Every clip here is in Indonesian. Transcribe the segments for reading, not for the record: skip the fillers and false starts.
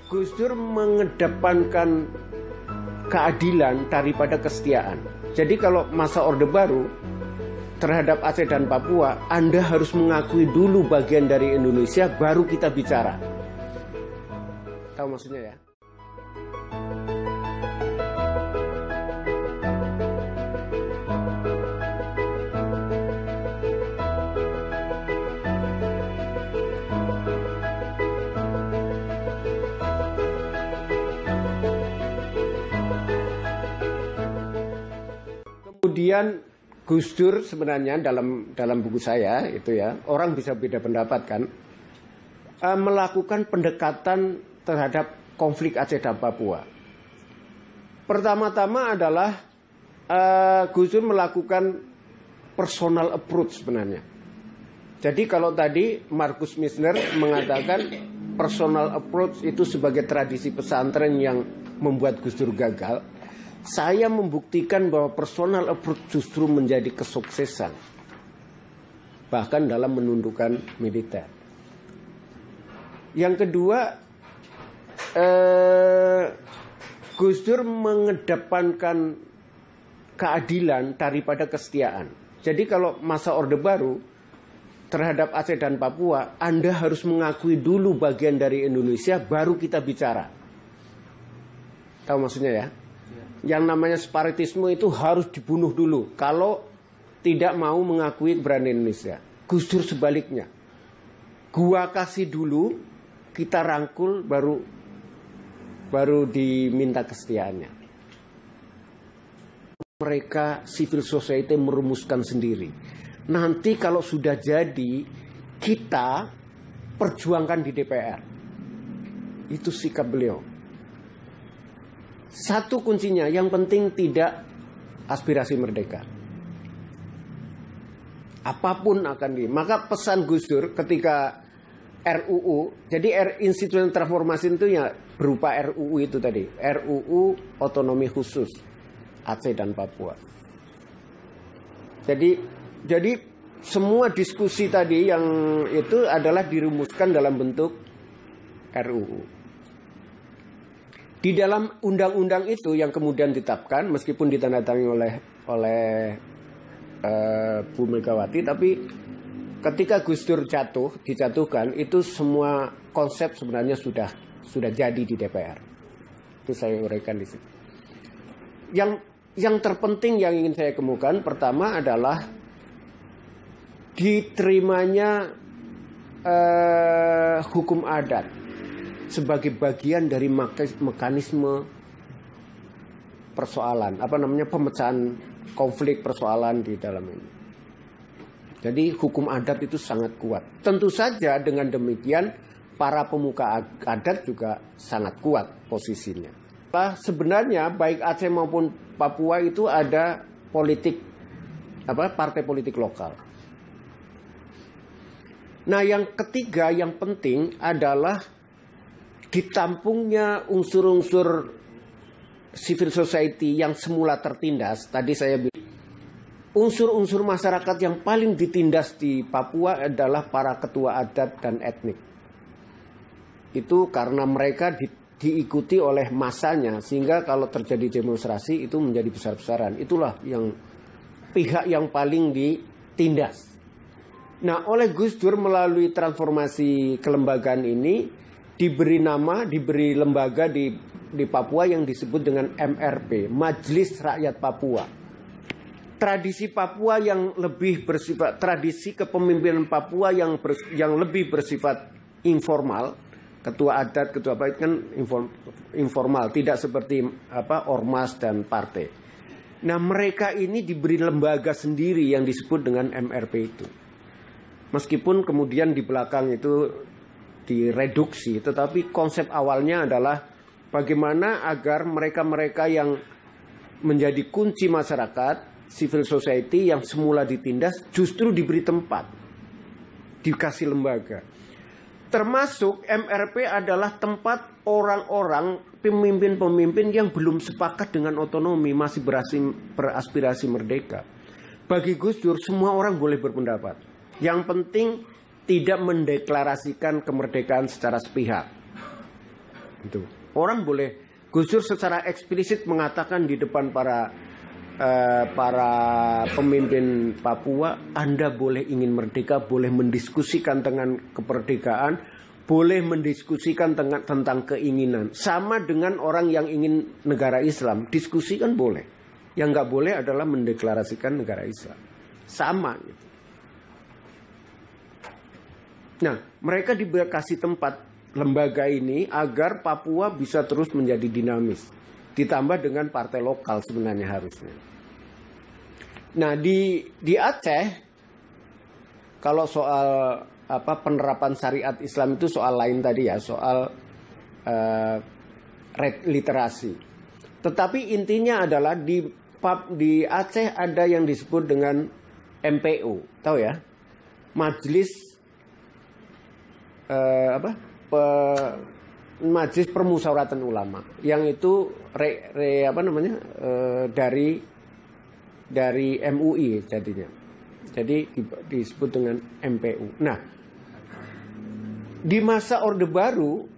Gus Dur mengedepankan keadilan daripada kesetiaan. Jadi kalau masa Orde Baru terhadap Aceh dan Papua, Anda harus mengakui dulu bagian dari Indonesia, baru kita bicara. Tahu maksudnya ya? Kemudian Gus Dur sebenarnya dalam buku saya itu ya, orang bisa beda pendapat kan, melakukan pendekatan terhadap konflik Aceh dan Papua. Pertama-tama adalah Gus Dur melakukan personal approach sebenarnya. Jadi kalau tadi Markus Misner mengatakan personal approach itu sebagai tradisi pesantren yang membuat Gus Dur gagal, saya membuktikan bahwa personal approach justru menjadi kesuksesan, bahkan dalam menundukkan militer. Yang kedua, Gus Dur mengedepankan keadilan daripada kesetiaan. Jadi kalau masa Orde Baru terhadap Aceh dan Papua, Anda harus mengakui dulu bagian dari Indonesia, baru kita bicara. Tahu maksudnya ya? Yang namanya separatisme itu harus dibunuh dulu kalau tidak mau mengakui keberadaan Indonesia. Gus Dur sebaliknya, gua kasih dulu, kita rangkul, baru diminta kesetiaannya. Mereka civil society merumuskan sendiri. Nanti kalau sudah jadi, kita perjuangkan di DPR. Itu sikap beliau. Satu kuncinya, yang penting tidak aspirasi merdeka. Apapun akan maka pesan Gus Dur ketika RUU, jadi institusi transformasi itu ya berupa RUU itu tadi, RUU otonomi khusus Aceh dan Papua. Jadi semua diskusi tadi yang itu adalah dirumuskan dalam bentuk RUU. Di dalam undang-undang itu yang kemudian ditetapkan, meskipun ditandatangani oleh Bu Megawati, tapi ketika Gus Dur dijatuhkan, itu semua konsep sebenarnya sudah jadi di DPR. Itu saya uraikan di situ. Yang terpenting yang ingin saya kemukakan pertama adalah diterimanya hukum adat sebagai bagian dari mekanisme persoalan, pemecahan konflik persoalan di dalam ini. Jadi hukum adat itu sangat kuat. Tentu saja dengan demikian para pemuka adat juga sangat kuat posisinya. Sebenarnya baik Aceh maupun Papua itu ada partai politik lokal. Nah, yang ketiga yang penting adalah ditampungnya unsur-unsur civil society yang semula tertindas. Tadi saya bilang, unsur-unsur masyarakat yang paling ditindas di Papua adalah para ketua adat dan etnik. Itu karena mereka diikuti oleh masanya, sehingga kalau terjadi demonstrasi itu menjadi besar-besaran. Itulah yang pihak yang paling ditindas. Nah, oleh Gus Dur melalui transformasi kelembagaan ini diberi lembaga di Papua yang disebut dengan MRP, Majelis Rakyat Papua. Tradisi Papua yang lebih bersifat, tradisi kepemimpinan Papua yang lebih bersifat informal, ketua adat, ketua apa kan informal, tidak seperti ormas dan partai. Nah, mereka ini diberi lembaga sendiri yang disebut dengan MRP itu. Meskipun kemudian di belakang itu direduksi, tetapi konsep awalnya adalah bagaimana agar mereka-mereka yang menjadi kunci masyarakat, civil society yang semula ditindas justru diberi tempat, dikasih lembaga. Termasuk MRP adalah tempat orang-orang pemimpin-pemimpin yang belum sepakat dengan otonomi, masih beraspirasi merdeka. Bagi Gus Dur semua orang boleh berpendapat. Yang penting tidak mendeklarasikan kemerdekaan secara sepihak. Itu. Orang boleh, Gus Dur secara eksplisit mengatakan di depan para pemimpin Papua, Anda boleh ingin merdeka, boleh mendiskusikan tentang kemerdekaan, boleh mendiskusikan tentang keinginan. Sama dengan orang yang ingin negara Islam, diskusikan boleh. Yang nggak boleh adalah mendeklarasikan negara Islam. Sama gitu. Nah, mereka dikasih tempat lembaga ini agar Papua bisa terus menjadi dinamis. Ditambah dengan partai lokal sebenarnya harusnya. Nah, di Aceh, kalau soal penerapan syariat Islam itu soal lain tadi ya, soal literasi. Tetapi intinya adalah di Aceh ada yang disebut dengan MPU, tahu ya? Majelis Majelis Permusyawaratan Ulama, yang itu dari MUI jadinya. Jadi disebut dengan MPU. Nah, di masa Orde Baru,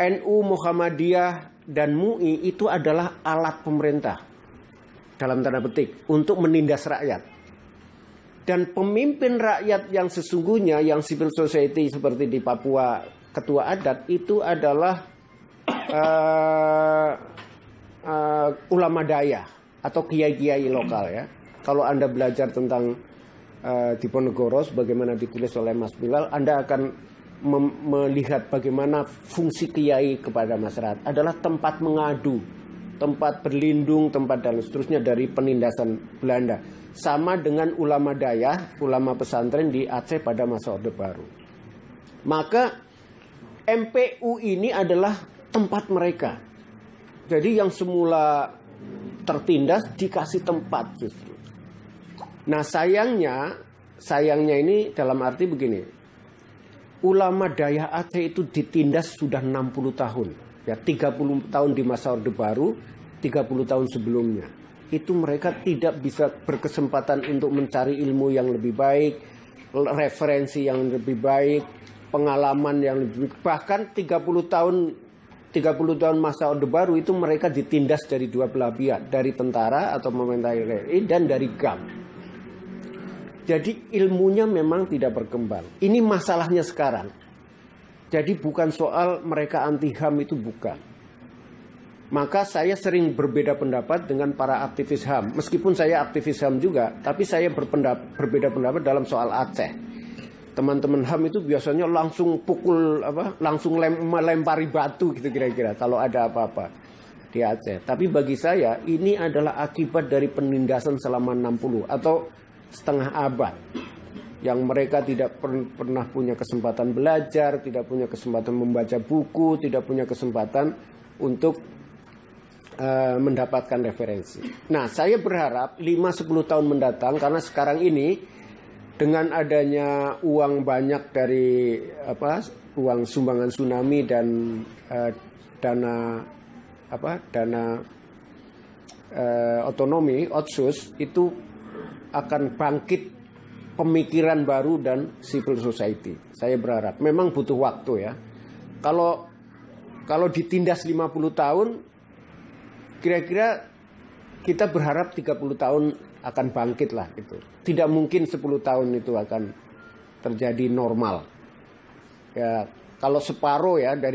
NU, Muhammadiyah dan MUI itu adalah alat pemerintah dalam tanda petik untuk menindas rakyat. Dan pemimpin rakyat yang sesungguhnya, yang civil society seperti di Papua, ketua adat itu adalah ulama daya atau kiai-kiai lokal ya. Kalau Anda belajar tentang Diponegoro bagaimana ditulis oleh Mas Bilal, Anda akan melihat bagaimana fungsi kiai kepada masyarakat adalah tempat mengadu, tempat berlindung, tempat dan seterusnya dari penindasan Belanda. Sama dengan ulama daya, ulama pesantren di Aceh pada masa Orde Baru. Maka MPU ini adalah tempat mereka. Jadi yang semula tertindas dikasih tempat justru. Nah, sayangnya ini dalam arti begini. Ulama daya Aceh itu ditindas sudah 60 tahun. Ya, 30 tahun di masa Orde Baru, 30 tahun sebelumnya. Itu mereka tidak bisa berkesempatan untuk mencari ilmu yang lebih baik, referensi yang lebih baik, pengalaman yang lebih, bahkan 30 tahun masa Orde Baru itu mereka ditindas dari dua belah pihak, dari tentara atau pemerintah RI dan dari GAM. Jadi ilmunya memang tidak berkembang. Ini masalahnya sekarang. Jadi bukan soal mereka anti HAM, itu bukan. Maka saya sering berbeda pendapat dengan para aktivis HAM. Meskipun saya aktivis HAM juga, tapi saya berbeda pendapat dalam soal Aceh. Teman-teman HAM itu biasanya langsung langsung melempari batu gitu kira-kira kalau ada apa-apa di Aceh. Tapi bagi saya ini adalah akibat dari penindasan selama 60 atau setengah abad. Yang mereka tidak pernah punya kesempatan belajar, tidak punya kesempatan membaca buku, tidak punya kesempatan untuk mendapatkan referensi. Nah, saya berharap 5-10 tahun mendatang, karena sekarang ini dengan adanya uang banyak dari uang sumbangan tsunami dan dana otonomi otsus, itu akan bangkit pemikiran baru dan civil society. Saya berharap memang butuh waktu ya. Kalau ditindas 50 tahun, kira-kira kita berharap 30 tahun akan bangkit lah gitu. Tidak mungkin 10 tahun itu akan terjadi normal. Ya, kalau separuh ya dari